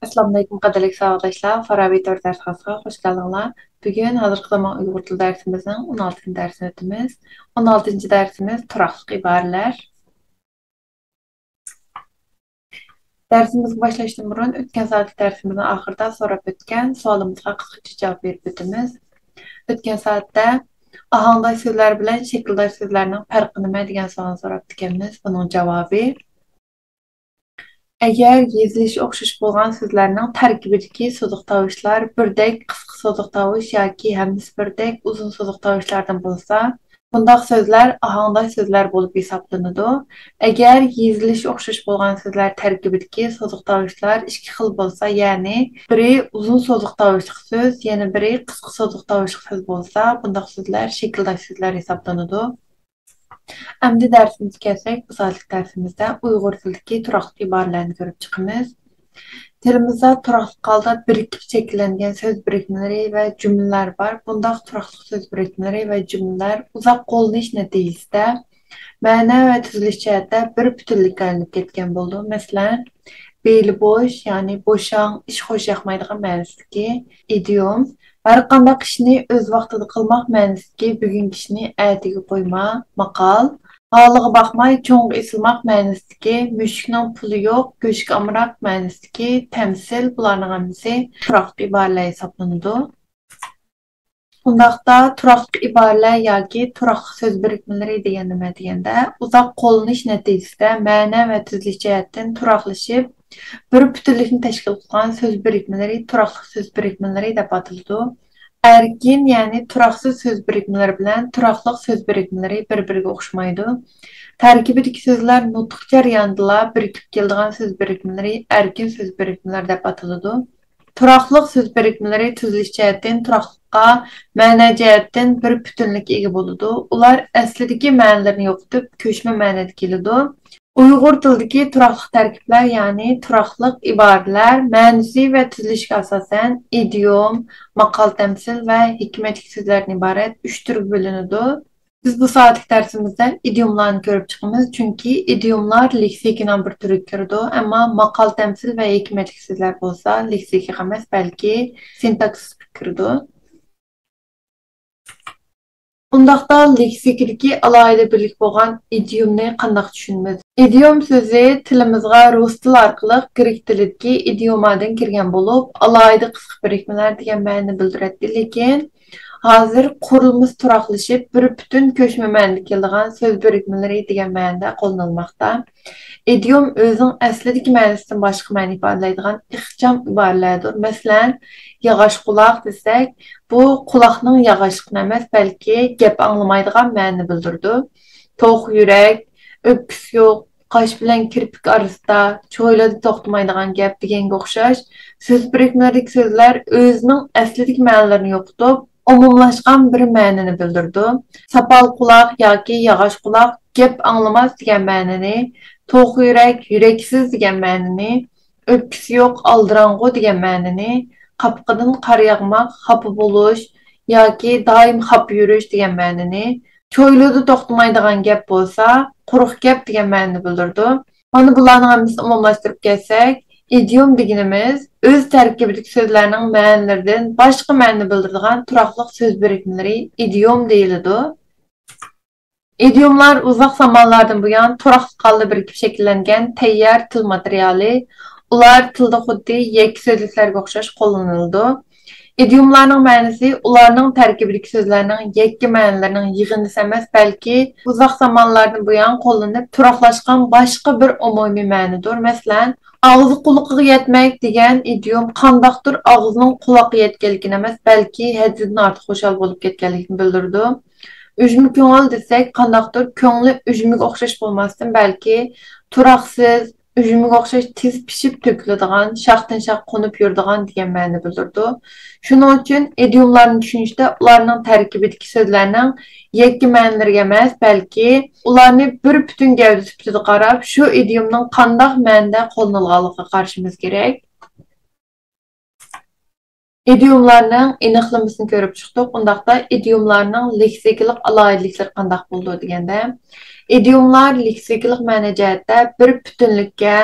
Assalamu alaykum qadirli savatdaşlar. Farabi 4 ders xasıga hoş geldinler. Bugün hazırkı zaman Uygur dili dersimizin 16. dersini ötümüz. 16. dersimiz turaqlıq ibareler. Dersimiz başlaştığından burun ötken saatlik dersimizin ahırda sorap ötken sualımızga kısaca cevap verip ötümüz. Ötken saatte ahangday sözler bilen şekilday sözlerinin farkı nima degan savolni sorap ötkenmiz. Bunun cevabı Əgər yeziliş oxşuş bolğan sözlərinin tərkibidəki sözlük tavışlar birdək qısqa sözlük tavış yoki həmisi birdək uzun sözlük tavışlardan bolsa, bundaq sözlər ahangday sözlər bolub hesablanıdı. Əgər yeziliş oxşuş bolğan sözlər tərkibidəki sözlük tavışlar iki xil bolsa, yəni biri uzun sözlük tavışlıq söz, yəni biri qısqa sözlük tavışlıq söz bolsa, bundaq sözlər şekildaş sözlər hesablanıdı. Əmdi dərsimizi kəsək, bu saatlik dərsimizdə Uyğur dilindəki turaqlıq ibarələrini görüb çıxımız. Dilimizdə turaqlıq halda birikib şəkillənən söz birikmələri və cümlələr var. Bundaq turaqlıq söz birikmələri və cümlələr uzaq qollanış nəticəsində məna və tüzülüş cəhətdə bir bütünlükə aylanıb getən boldu. Məsələn, beli boş, yəni boşan, iş xoş yaxmaydigan mənasındakı idiom. Hər qandaq işni öz vaxtında qılmaq mənasındakı bugünkü işni ətiga qoyma, maqal. Halığa baxmay, çoğ isilmaq mənasındakı müşkünün pulu yox, göşk amraq mənasındakı təmsil. Bularның hamısı turaqlıq ibarələr hesablanıdı. Bundaqda turaqlıq ibarələr yoki turaqlıq söz birikmələri degan nima deganda, uzaq qo'llanish natijasida ma'no va tuzilish jihatdan turaqlashib, bir bütünlükni tashkil qilgan so'z birikmalari turaqlıq söz birikmalari deb ataladi. Erkin, ya'ni turaqsiz so'z birikmalari bilan turaqlıq söz birikmalari bir-biriga o'xshamaydi. Tarkibidagi so'zlar nutq jarayonida birikib keladigan so'z birikmalari erkin so'z birikmalari deb ataladi. Turaqlıq söz birikmələri tüzülüş cəhətdən turaqlıqqa, məna cəhətdən bir bütünlük ega boludu. Ular əslidəki mənalarını yoxutub, köçmə mənada kelidi. Uyğur dilidəki turaqlıq tərkiblər, yəni turaqlıq ibarələr, mənası və tüzülüşə əsasən idiom, maqal təmsil və hikmətli sözlərdən ibarət 3 türə bölünüdü. Biz bu saatlik dersimizde idiomlarını görüp çıkımız. Çünkü idiomlar leksikinin bir türü kirdi. Ama makal temsil ve hikmetlik sözler olsa leksiki emas, belki sintaksis kirdi. Bundaqda leksikidagi alohida birlik bo'lgan idiomni qanday tushunamiz? Idiom so'zi tilimizga rus tili orqali grek tilidagi idiomadan kirgan bo'lib, alohida qisqa birikmalar degan ma'noni bildiradi. Lekin hozir qurilmasi turaqlashib, bir butun ko'chma ma'noda keladigan so'z birikmalari degan ma'noda qo'llanilmoqda. Idiom o'zining aslidagi ma'nosidan boshqa ma'no ifodalaydigan ixcham iboralardir. Masalan, yog'och quloq desak, bu quloqning yog'ochligini emas, balki gap anglamaydigan ma'noni bildirdi. To'q yurak, o'pkis yo'q, qosh bilan kirpik orasida cho'ylada to'xtamaydigan gap deganga o'xshash so'z birikmalaridagi so'zlar o'zining aslidagi ma'nolarini yo'qotib, umumlashgan bir ma'noni bildirdi. Sapal quloq yoki yog'och quloq gap anglamas degan ma'noni, to'q yurak, yuraksiz degan ma'noni, o'pkisi yo'q, aldirang'u degan ma'noni, qapqidan qor yog'moq, xafa bo'lish yoki doim xafa yurish degan ma'noni, cho'ylada to'xtamaydigan gap bo'lsa, quruq gap degan ma'noni bildirdi. Mana bularning hammasini umumlashtirib kelsak, idiom deganimiz o'z tarkibidagi so'zlarning ma'nolaridan boshqa ma'no bildiradigan turaqliq so'z birikmalari idiom deyiladi. Idiomlar uzoq zamonlardan buyon turaqliq holda birikib shakllangan tayyor til materiali. Ular tilda xuddi yakka so'zliklarga o'xshash qo'llaniladi. Idiomlarning ma'nosi ularning tarkibidagi so'zlarning yakka ma'nolarining yig'indisi emas, balki uzoq zamonlardan buyon qo'llanib turaqlashgan boshqa bir umumiy ma'nodir. Masalan, og'zi quloqiga yetmak degan idiom qandoqdir og'zining quloqiga yetganligini emas, balki haddidan ortiq xushal bo'lib ketganligini bildirdi. Ujmi ko'ngil desak, qandoqdir ko'ngli ujmiga o'xshash bo'lmasdan, balki turaqsiz, ujmiga o'xshash tez pishib to'kiladigan, shoxdan shox qo'nib yuradigan degan ma'no bildirdi. Shuning uchun idiomlarni tushunishda ularning tarkibidagi so'zlarning yakka ma'nolariga emas, balki ularni bir butun gavda sifatida qarab, shu idiomning qandoq ma'noda qo'llanilganligiga qarashimiz kerak. Idiomlarning aniqlamasini ko'rib chiqdik. Undaqda idiomlarning leksikalik alohidaliklari qanday bo'ldi deganda, idiomlar leksikalik ma'no jihatda bir butunlikka,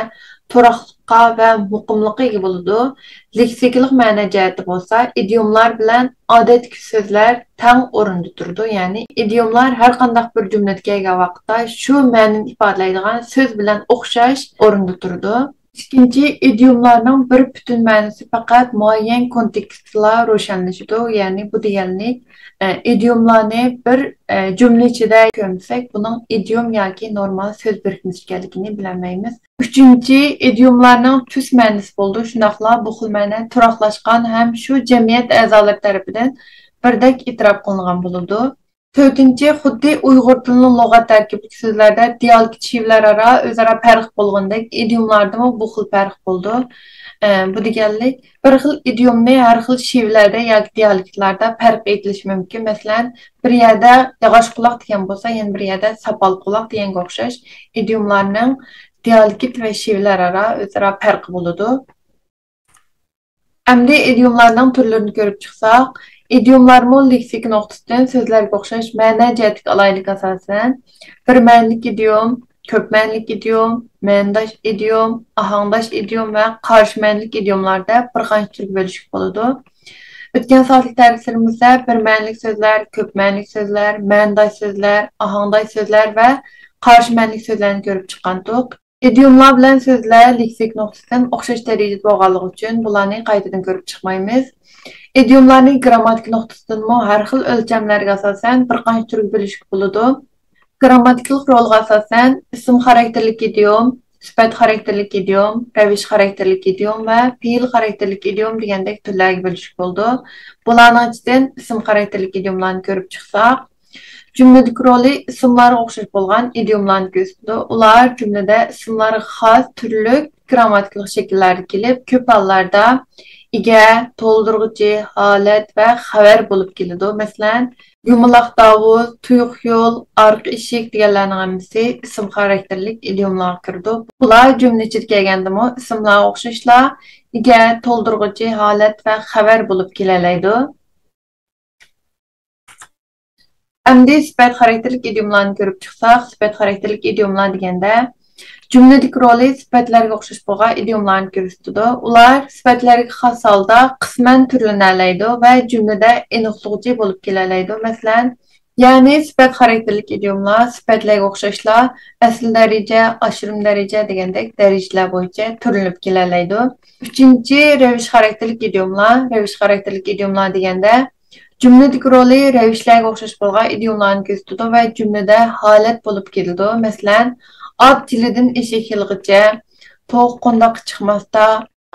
turaqlıqqa və muqimliqqa ega bo'ladi. Leksikalik ma'no jihati bo'lsa, idiomlar bilan odatdagi so'zlar teng o'rinda turadi. Ya'ni idiomlar har qanday bir jumlada kelgan vaqtda shu ma'noni ifodalaydigan so'z bilan o'xshash o'rinda turadi. İkinci, idiomlarning bir bütün ma'nosi faqat muayyan kontekstda ro'shanlashadi. Ya'ni bu deganlik idiomlarni bir cümle ichida ko'rsak, buning idiom yoki normal so'z birikmasi ekanligini bilmaymiz. Üçüncü, idiomlarning tuz ma'nosi bo'ldi. Shundoqla bu xil ma'no turaqlashgan ham shu jamiyat a'zolari tomonidan birdek e'tirof qilingan bo'ladi. To'rtinchi, xuddi Uyg'ur tilining lug'at tarkibidagi so'zlarda dialekt shivlararo o'zaro farq bo'lgandek, idiomlarda bu xil farq bo'ldi. Bu deganlik bir xil idiomni har xil shivlarda yoki dialektlarda farq etilishi mumkin. Masalan, bir yerda yog'och quloq degan bo'lsa, yana bir yerda sopol quloq deganga o'xshash idiomlarning dialekt va shivlararo o'zaro farqi bo'ladi. Endi idiomlarning turlarini ko'rib chiqsak, idiomlarmı leksik noktasından sözlerge o'xshash ma'no jihatga alaylik asosan bir ma'nolik idiom, ko'p ma'nolik idiom, ma'nodosh idiom, ohangdosh idiom va qarshi ma'nolik idiomlarda bir qancha turga bo'lishib bo'ladi. O'tgan soatlik darslarimizda bir ma'nolik so'zlar, ko'p ma'nolik so'zlar, ma'nodosh so'zlar, ohangdosh so'zlar va qarshi ma'nolik so'zlarni ko'rib chiqqandik. Idiomlar bilan so'zlar leksik noktasından o'xshash darajada bo'lganligi uchun bularni qaytadan ko'rib chiqmaymiz. Idiomlarning grammatik nuqtasidan har xil o'lchamlarga asosan bir qancha turga bo'lishga bo'ladi. Grammatikalik rolga asosan ism xarakterlik idiom, sifat xarakterlik idiom, ravish xarakterlik idiom va fe'l xarakterlik idiom degandek turlarga bo'lishga bo'ladi. Bularning ichidan ism xarakterlik idiomlarni ko'rib chiqsak, jumladagi roli ismlarga o'xshash bo'lgan idiomlarni ko'rsatadi. Ular jumlada ismlarga xos turli grammatikalik shakllarda kelib, ko'p hollarda ega, to'ldiruvchi, holat va xabar bo'lib keladi. Masalan, yumaloq davuz, tuyuq yo'l, arqa eshik deganlarning hammasi ism xarakterlik idiomlarga kirdi. Bular jumla ichida kelgandimi, ismlarga o'xshashlar ega, to'ldiruvchi, holat va xabar bo'lib kelalaydi. Endi sifat xarakterlik idiomlarni ko'rib chiqsak, sifat xarakterlik idiomlar deganda jumladagi roli sifatlarga o'xshash bo'lgan idiomlarni ko'rsatadi. Ular sifatlarga xos holda qisman turlanalaydi va jumlada aniqlovchi bo'lib kelalaydi. Masalan, ya'ni sifat xarakterlik idiomlar sifatlarga o'xshashlar asl daraja, oshirim daraja degandek darajalar bo'yicha turlanib kelalaydi. Uchinchi, ravish xarakterlik idiomlar. Ravish xarakterlik idiomlar deganda jumladagi roli ravishlarga o'xshash bo'lgan idiomlarni ko'rsatadi va jumlada holat bo'lib keladi. Masalan, ot tilidan eshik yilgacha, to'q qo'ndoq chiqmasda,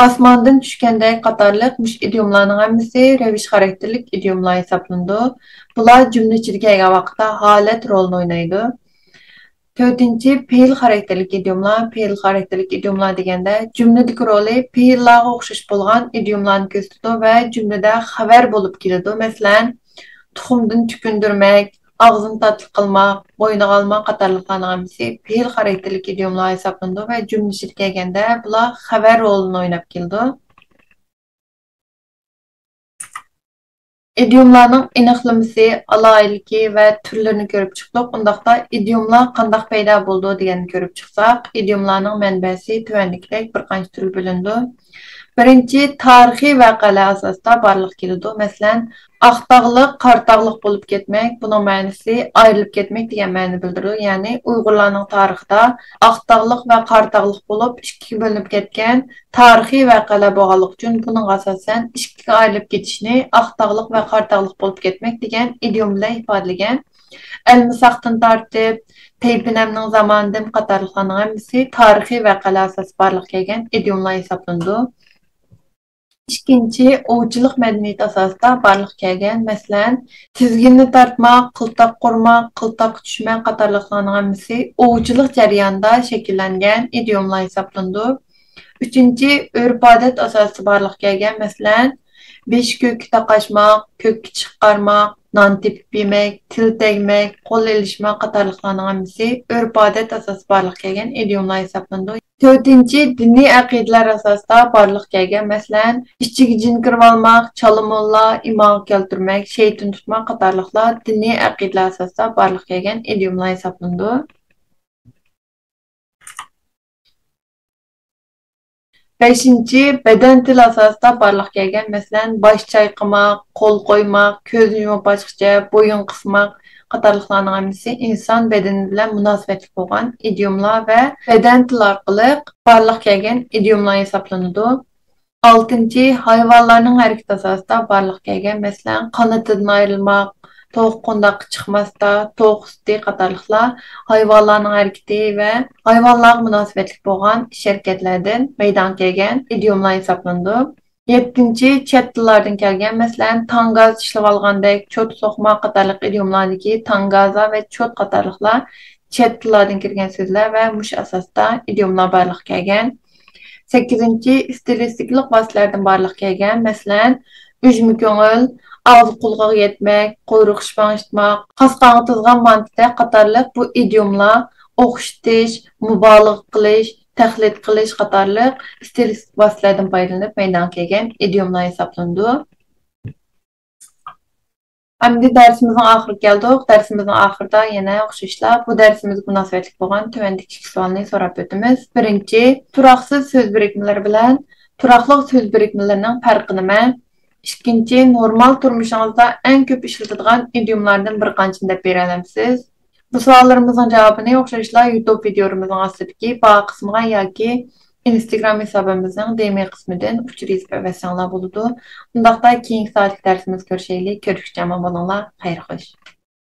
osmondan tushganda qatorliq mush idiomlarning hammasi ravish xarakterlik idiomlar hisoblanadi. Bular jumla ichida kelgan vaqtda holat rolini o'ynaydi. To'rtinchi, fe'l xarakterlik idiomlar. Fe'l xarakterlik idiomlar deganda jumladagi roli fe'llarga o'xshash bo'lgan idiomlarni ko'rsatadi va jumlada xabar bo'lib keladi. Masalan, tuxumdan tukundirmak, og'zini tatlik qilmoq, bo'yniga olmoq qatorliqlarning hammasi fe'l xarakterlik idiomlar hisoblanadi va jumla ichida kelganda bular xabar rolini o'ynab keldi. Idiomlarning aniqlamasi, aloyiligi va turlarini ko'rib chiqdik. Undaqda idiomlar qanday paydo bo'ldi deganni ko'rib chiqsak, idiomlarning manbasi tuvandikdek bir qancha tur bo'lindi. Birinchi, tarixiy voqealar asosida barliq keladi. Masalan, aqtog'liq, qartog'liq bo'lib ketmak, buning ma'nosi ayrilib ketmak degan ma'no bildiradi. Ya'ni Uyg'urlarning tarixida aqtog'liq va qartog'liq bo'lib ikkiga bo'linib ketgan tarixiy voqealar bo'lganligi uchun buning asosan ikkiga ayrilib ketishni aqtog'liq va qartog'liq bo'lib ketmak degan idiom bilan ifodalagan. Almisaqdan tortib Taypinamning zamonidan qatorliqlarning hammasi tarixiy voqealar asosida barliq kelgan idiomlar hisoblanadi. İkinci, ovchilik madaniyati asosida barliq kelgan. Masalan, tizginni tortmoq, qiltoq qurmoq, qiltoq tushmoq qatorliqlarning hammasi ovchilik jarayonida shakllangan idiomlar hisoblanadi. Uchinchi, urf-odat asosida barliq kelgan. Masalan, besh ko'kka taqashmoq, ko'kka chiqarmoq, non tepib yemek, til tegmek, qo'l ilishmoq qatorliqlarning hammasi urf-odat asosida barliq kelgan idiomlar hisoblanadi. To'rtinchi, diniy aqidalar asosida barliq kelgan. Masalan, ichiga jin kirib olmoq, chalamolla, imo keltirmak, shayton tutmoq qatorliqlar diniy aqidalar asosida barliq kelgan idiomlar hisoblanadi. Beşinci, beden til asasida barliqqa kelgan, masalan, bosh chayqamak, qo'l qo'ymak, ko'zni yumib ochqicha, bo'yin qismaq qatorliqlarning hammasi inson bedeni bilan munosabatli bo'lgan idiomlar va beden til orqali barliqqa kelgan idiomlar hisoblanadi. Altıncı, hayvanlarning harakat asosida barliqqa kelgan, masalan, qanotidan ayrilmak, tovuq qundaq chiqmasda, tovuq suti qatorliqlar hayvanlarning harakati va hayvanlarga munosabatli bo'lgan ish-harakatlardan meydon kelgan idiomlar hisoblanadi. Yettinchi, chet tillardan kelgan, masalan, tangaz ishlab olgandek, cho't so'qma qatorliq idiomlardagi tangaza va cho't qatorliqlar chet tillardan kirgan so'zlar va mush asosda idiomlar barliqqa kelgan. 8. Stilistiklik vositalardan barliqqa kelgan, masalan, üjmü ko'ngil, ağzı qulağına yetmek, quyruq şıpanıştmak, qasqağı tızgan mantide qatarlıq bu idiomlar o'xshatish, mubolag'a qilish, tahlil qilish qatorliq stilistik vositalardan foydalanib meydonga kelgan idiomlar hisoblanadi. Endi dersimizin oxiriga keldik. Dersimizin oxirida yana o'xshashlar bu dersimizga munosabatli bo'lgan tuvandagi ikki savolni so'rab o'tamiz. Birinchi, turoqsiz so'z birikmalari bilan turoqli so'z birikmalarining farqi nima? İkinci, normal turmuşunuzda en köp işletildiğin idiomlardan bir qanchasini deb bera olamsiz? Bu savollarımızın cevabını o'xshashlar YouTube videomuzun astidagi bağ qismiga yoki Instagram hesabımızın DM qismidan uchirib o'tsanlar bo'ladi. Undaqda keyingi soatlik darsimiz ko'rishaylik. Ko'rishguncha bo'linglar. Xayr xo'sh.